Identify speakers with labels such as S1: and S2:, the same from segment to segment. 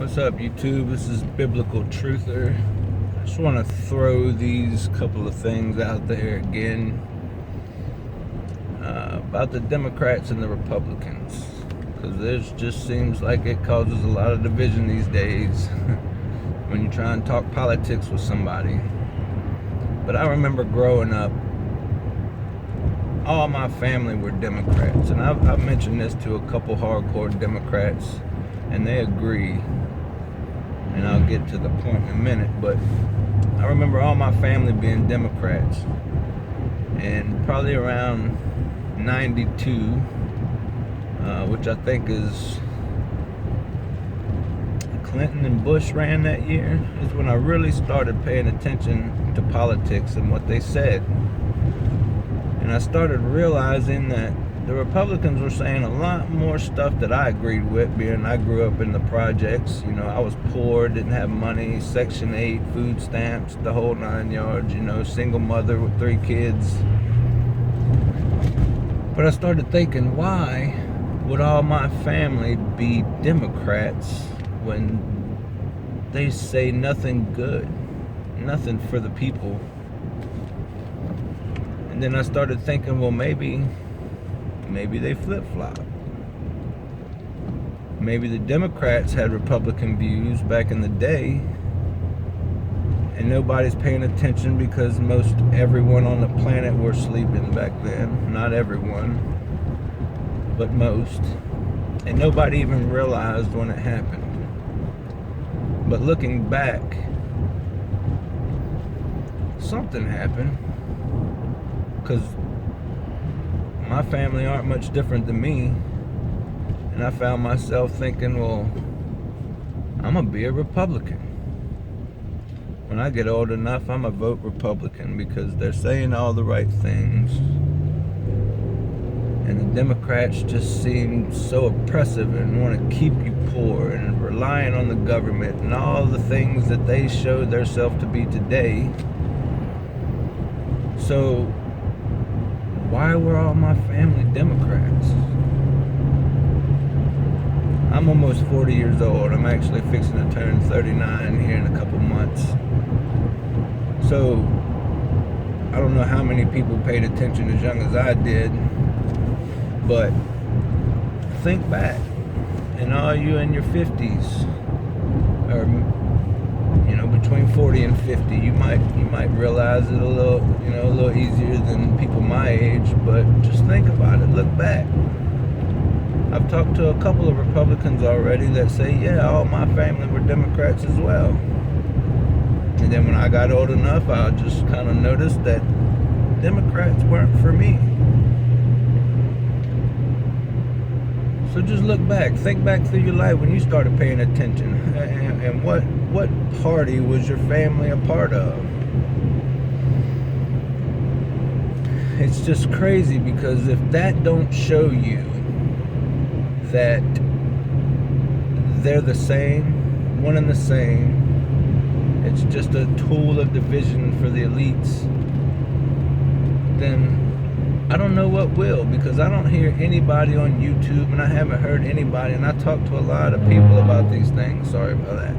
S1: What's up, YouTube? This is Biblical Truther. I just want to throw these couple of things out there again about the Democrats and the Republicans, because it just seems like it causes a lot of division these days when you try and talk politics with somebody. But I remember growing up, all my family were Democrats, and I've mentioned this to a couple hardcore Democrats, and they agree. And I'll get to the point in a minute, but I remember all my family being Democrats, and probably around 92, which I think is Clinton and Bush ran that year, is when I really started paying attention to politics and what they said. And I started realizing that the Republicans were saying a lot more stuff that I agreed with, being I grew up in the projects. You know, I was poor, didn't have money, Section 8, food stamps, the whole 9 yards, single mother with 3 kids. But I started thinking, why would all my family be Democrats when they say nothing good, nothing for the people? And then I started thinking, well, maybe they flip-flop. Maybe the Democrats had Republican views back in the day, and nobody's paying attention because most everyone on the planet were sleeping back then. Not everyone, but most. And nobody even realized when it happened. But looking back, something happened, because my family aren't much different than me, and I found myself thinking, well, I'm gonna be a Republican. When I get old enough, I'm gonna vote Republican, because they're saying all the right things, and the Democrats just seem so oppressive and want to keep you poor and relying on the government and all the things that they show themselves to be today. So why were all my family Democrats? I'm almost 40 years old. I'm actually fixing to turn 39 here in a couple months. So I don't know how many people paid attention as young as I did, but think back, and all you in your 50s, or between 40 and 50, you might realize it a little easier than people my age. But just think about it. Look back. I've talked to a couple of Republicans already that say, yeah, all my family were Democrats as well. And then when I got old enough, I just kind of noticed that Democrats weren't for me. So just look back. Think back through your life when you started paying attention, and what party was your family a part of? It's just crazy, because if that don't show you that they're the same, one and the same, it's just a tool of division for the elites, then I don't know what will, because I don't hear anybody on YouTube, and I haven't heard anybody, and I talk to a lot of people about these things. Sorry about that.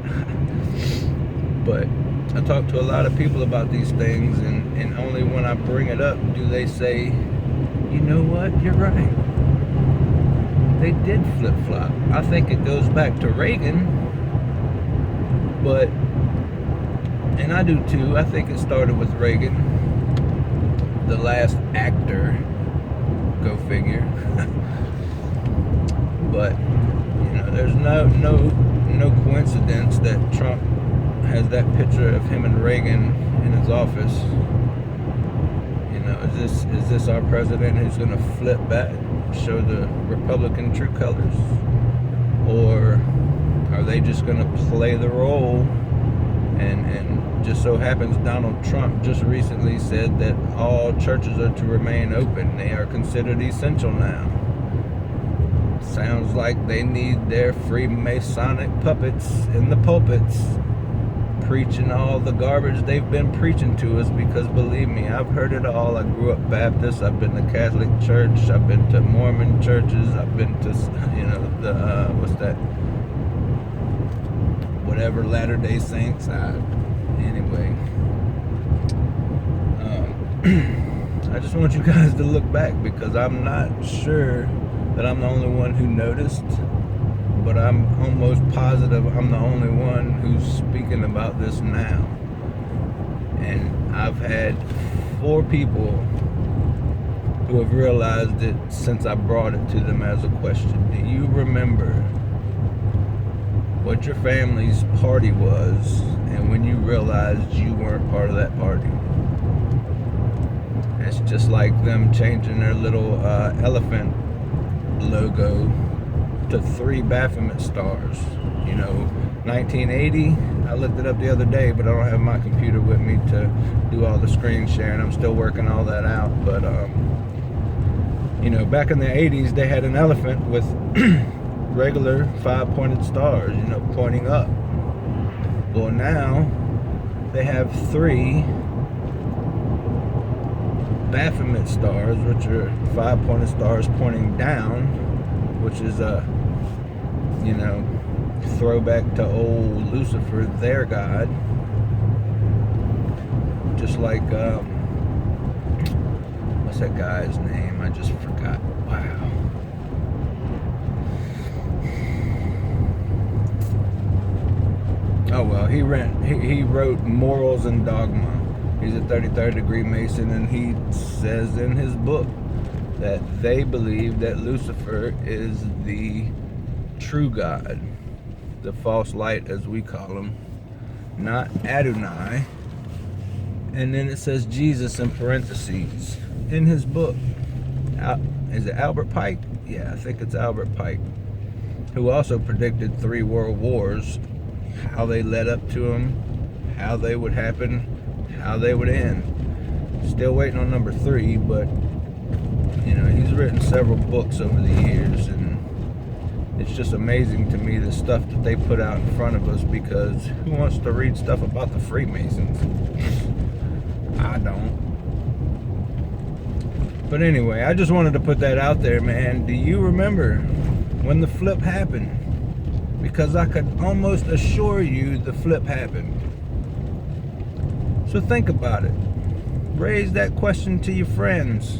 S1: But I talk to a lot of people about these things, and only when I bring it up do they say, you know what, you're right. They did flip-flop. I think it goes back to Reagan, and I do too. I think it started with Reagan, the last actor, go figure. But there's no coincidence that Trump has that picture of him and Reagan in his office. Is this our president who's going to flip back, show the Republican true colors, or are they just going to play the role? And just so happens Donald Trump just recently said that all churches are to remain open. They are considered essential now. Sounds like they need their Freemasonic puppets in the pulpits preaching all the garbage they've been preaching to us, because believe me, I've heard it all. I grew up Baptist. I've been to Catholic church. I've been to Mormon churches. I've been to, whatever, Latter-day Saints. Anyway, I just want you guys to look back, because I'm not sure that I'm the only one who noticed, but I'm almost positive I'm the only one who's speaking about this now. And I've had 4 people who have realized it since I brought it to them as a question. Do you remember what your family's party was, and when you realized you weren't part of that party? It's just like them changing their little elephant logo to 3 Baphomet stars. 1980, I looked it up the other day, but I don't have my computer with me to do all the screen sharing. I'm still working all that out. But back in the 80s, they had an elephant with regular 5-pointed stars, pointing up. Well, now they have 3 Baphomet stars, which are 5-pointed stars pointing down, which is a throwback to old Lucifer, their god. Just like what's that guy's name? I just forgot. Wow. Oh well, he wrote Morals and Dogma. He's a 33rd degree Mason, and he says in his book that they believe that Lucifer is the true God, the false light as we call him, not Adonai. And then it says Jesus in parentheses in his book. Is it Albert Pike? Yeah, I think it's Albert Pike, who also predicted 3 world wars, how they led up to them, how they would happen, how they would end. Still waiting on number 3, but he's written several books over the years, and it's just amazing to me the stuff that they put out in front of us, because who wants to read stuff about the Freemasons? I don't. But anyway, I just wanted to put that out there, man. Do you remember when the flip happened? Because I could almost assure you the flip happened. So think about it. Raise that question to your friends.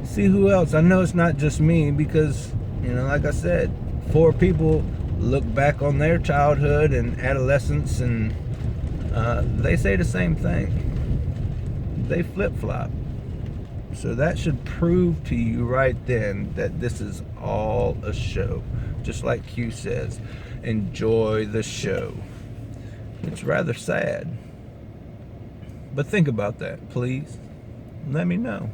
S1: See who else. I know it's not just me, because like I said, 4 people look back on their childhood and adolescence, and they say the same thing. They flip-flop. So that should prove to you right then that this is all a show. Just like Q says, enjoy the show. It's rather sad. But think about that, please. Let me know.